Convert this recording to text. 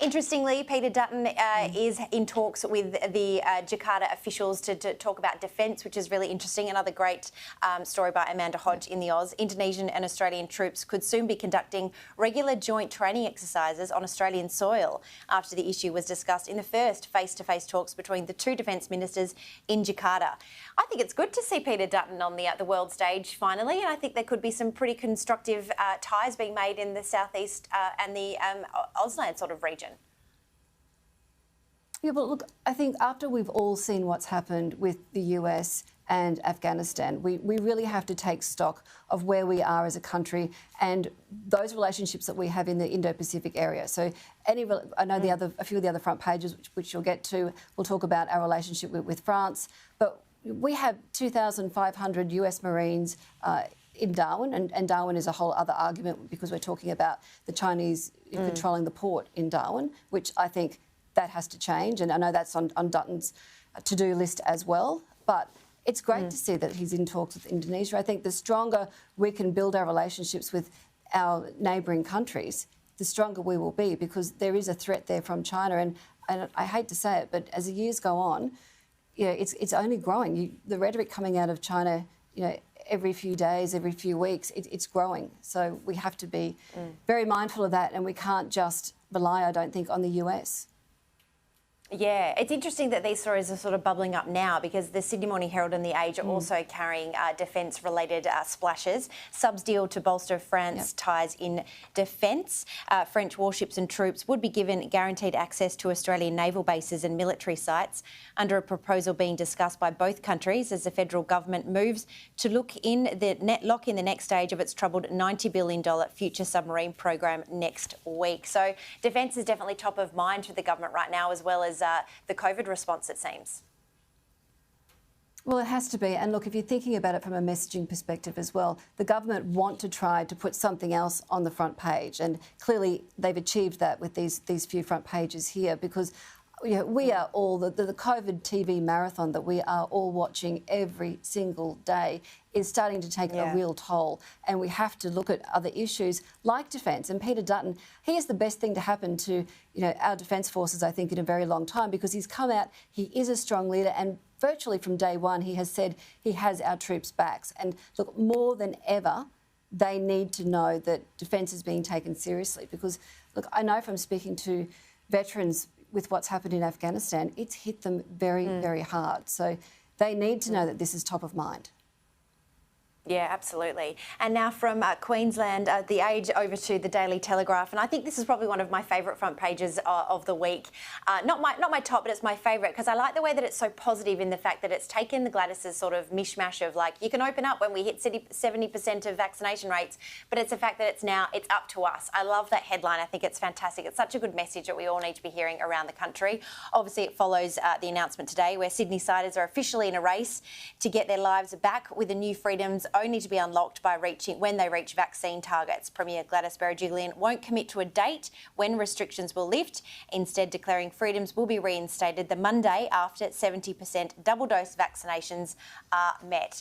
Interestingly, Peter Dutton is in talks with the Jakarta officials to talk about defence, which is really interesting. Another great story by Amanda Hodge in the Oz. Indonesian and Australian troops could soon be conducting regular joint training exercises on Australian soil after the issue was discussed in the first face-to-face talks between the two defence ministers in Jakarta. I think it's good to see Peter Dutton on the world stage finally, and I think there could be some pretty constructive ties being made in the southeast and the Auslan sort of region. Yeah, but look, I think after we've all seen what's happened with the US and Afghanistan, we really have to take stock of where we are as a country and those relationships that we have in the Indo-Pacific area. So I know a few of the other front pages, which you'll get to, will talk about our relationship with France, but we have 2,500 US Marines in Darwin, and Darwin is a whole other argument because we're talking about the Chinese controlling the port in Darwin, which I think that has to change, and I know that's on Dutton's to-do list as well. But it's great to see that he's in talks with Indonesia. I think the stronger we can build our relationships with our neighbouring countries, the stronger we will be, because there is a threat there from China. And I hate to say it, but as the years go on, it's only growing. The rhetoric coming out of China, every few days, every few weeks, it's growing. So we have to be very mindful of that, and we can't just rely, I don't think, on the US. Yeah, it's interesting that these stories are sort of bubbling up now because the Sydney Morning Herald and The Age are also carrying defence-related splashes. Subs deal to bolster France's ties in defence. French warships and troops would be given guaranteed access to Australian naval bases and military sites under a proposal being discussed by both countries as the federal government moves to lock in the next stage of its troubled $90 billion future submarine program next week. So defence is definitely top of mind for the government right now, as well as the COVID response, it seems. Well, it has to be. And look, if you're thinking about it from a messaging perspective as well, the government want to try to put something else on the front page. And clearly they've achieved that with these few front pages here, because we are all, the COVID TV marathon that we are all watching every single day is starting to take a real toll. And we have to look at other issues like defence. And Peter Dutton, he is the best thing to happen to our defence forces, I think, in a very long time, because he's come out, he is a strong leader, and virtually from day one he has said he has our troops' backs. And look, more than ever, they need to know that defence is being taken seriously, because, look, I know from speaking to veterans with what's happened in Afghanistan, it's hit them very, very hard. So they need to know that this is top of mind. Yeah, absolutely. And now from Queensland, The Age over to the Daily Telegraph, and I think this is probably one of my favourite front pages of the week. Not my top, but it's my favourite because I like the way that it's so positive in the fact that it's taken the Gladys's sort of mishmash of like, you can open up when we hit 70% of vaccination rates, but it's the fact that it's up to us. I love that headline. I think it's fantastic. It's such a good message that we all need to be hearing around the country. Obviously, it follows the announcement today where Sydney-siders are officially in a race to get their lives back with the new freedoms only to be unlocked when they reach vaccine targets. Premier Gladys Berejiklian won't commit to a date when restrictions will lift, instead declaring freedoms will be reinstated the Monday after 70% double-dose vaccinations are met.